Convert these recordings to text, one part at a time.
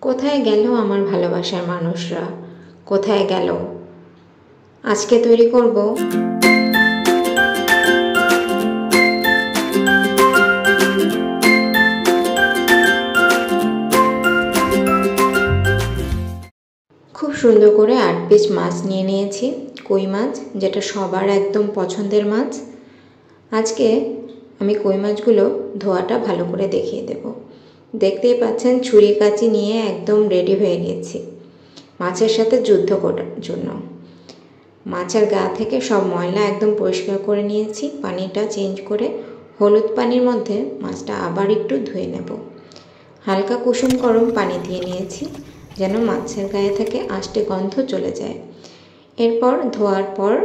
কোথায় গেল আমার ভালোবাসার মানুষরা? কোথায় গেল? আজকে তৈরি করব খুব সুন্দর করে 8 পিস মাছ নিয়ে নিয়েছি। কই মাছ, যেটা সবার একদম পছন্দের মাছ। আজকে আমি কই মাছগুলো ধোয়াটা ভালো করে দেখিয়ে দেব। দেখতেই পাচ্ছেন ছুরি কাঁচি নিয়ে একদম রেডি হয়ে গেছি মাছের সাথে যুদ্ধ করার জন্য। মাছের গা থেকে সব ময়লা একদম পরিষ্কার করে নিয়েছি। পানিটা চেঞ্জ করে হলুদ পানির মধ্যে মাছটা আবার একটু ধুয়ে নেব। হালকা কুসুম গরম পানি দিয়ে নিয়েছি যেন মাছের গায়ে থেকে আষ্টে গন্ধ চলে যায়। এরপর ধোয়ার পর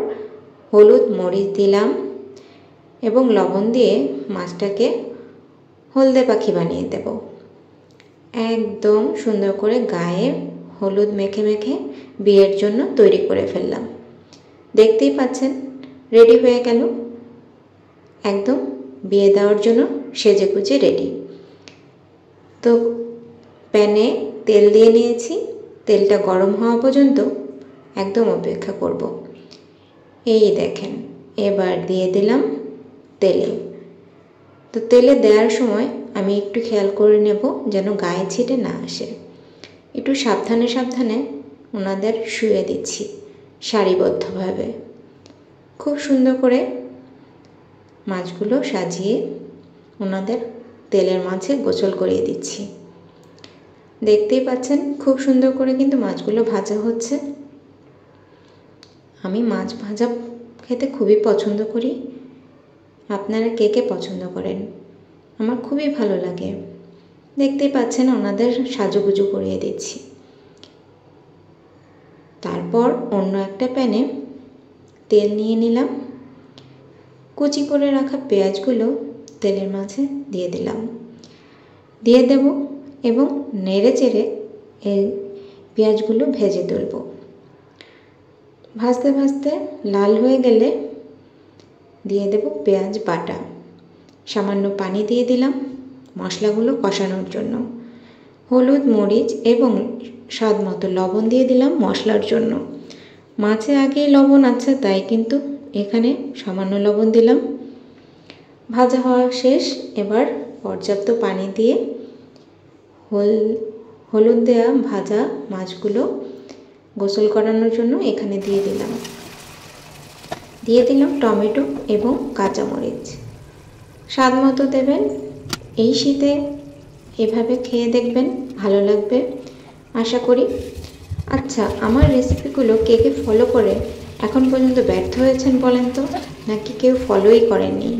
হলুদ মরিচ দিলাম এবং লবণ দিয়ে মাছটাকে হলদে পাখি বানিয়ে দেব। একদম সুন্দর করে গায়ে হলুদ মেখে মেখে বিয়ের জন্য তৈরি করে ফেললাম। দেখতেই পাচ্ছেন রেডি হয়ে গেল, একদম বিয়ে দেওয়ার জন্য সেজে গুজে রেডি। তো প্যানে তেল দিয়ে নিয়েছি। তেলটা গরম হওয়া পর্যন্ত একদম অপেক্ষা করব। এই দেখেন, এবার দিয়ে দিলাম তেলে। তো তেলে দেওয়ার সময় আমি একটু খেয়াল করে নেব যেন গায়ে ছিটে না আসে। একটু সাবধানে সাবধানে ওনাদের শুয়ে দিচ্ছি সারিবদ্ধভাবে। খুব সুন্দর করে মাছগুলো সাজিয়ে ওনাদের তেলের মাঝে গোসল করিয়ে দিচ্ছি। দেখতেই পাচ্ছেন খুব সুন্দর করে কিন্তু মাছগুলো ভাজা হচ্ছে। আমি মাছ ভাজা খেতে খুবই পছন্দ করি। আপনারা কে কে পছন্দ করেন? আমার খুবই ভালো লাগে। দেখতেই পাচ্ছেন ওনাদের সাজুগুজু করিয়ে দিচ্ছি। তারপর অন্য একটা প্যানে তেল নিয়ে নিলাম। কুচি করে রাখা পেঁয়াজগুলো তেলের মাঝে দিয়ে দিলাম, দিয়ে দেব এবং নেড়ে চেড়ে এই পেঁয়াজগুলো ভেজে তুলব। ভাজতে ভাজতে লাল হয়ে গেলে দিয়ে দেব পেঁয়াজ বাটা। সামান্য পানি দিয়ে দিলাম মশলাগুলো কষানোর জন্য। হলুদ মরিচ এবং স্বাদ মতো লবণ দিয়ে দিলাম মশলার জন্য। মাছে আগেই লবণ আছে, তাই কিন্তু এখানে সামান্য লবণ দিলাম। ভাজা হওয়া শেষ। এবার পর্যাপ্ত পানি দিয়ে হলুদ দেওয়া ভাজা মাছগুলো গোসল করানোর জন্য এখানে দিয়ে দিলাম টমেটো এবং কাঁচামরিচ। স্বাদ মতো দেবেন। এই শীতে এভাবে খেয়ে দেখবেন, ভালো লাগবে আশা করি। আচ্ছা, আমার রেসিপিগুলো কে কে ফলো করে এখন পর্যন্ত ব্যর্থ হয়েছেন বলেন তো, নাকি কেউ ফলোই করেননি?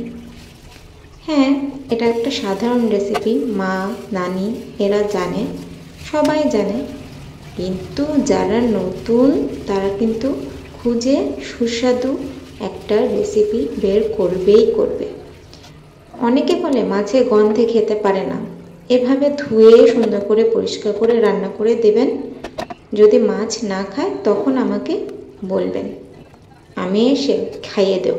হ্যাঁ, এটা একটা সাধারণ রেসিপি। মা নানি এরা জানে, সবাই জানে, কিন্তু যারা নতুন তারা কিন্তু খুঁজে সুস্বাদু একটা রেসিপি বের করবেই করবে। অনেকে বলে মাছের গন্ধে খেতে পারে না। এভাবে ধুয়ে সুন্দর করে পরিষ্কার করে রান্না করে দেবেন। যদি মাছ না খায় তখন আমাকে বলবেন, আমি এসে খাইয়ে দেব।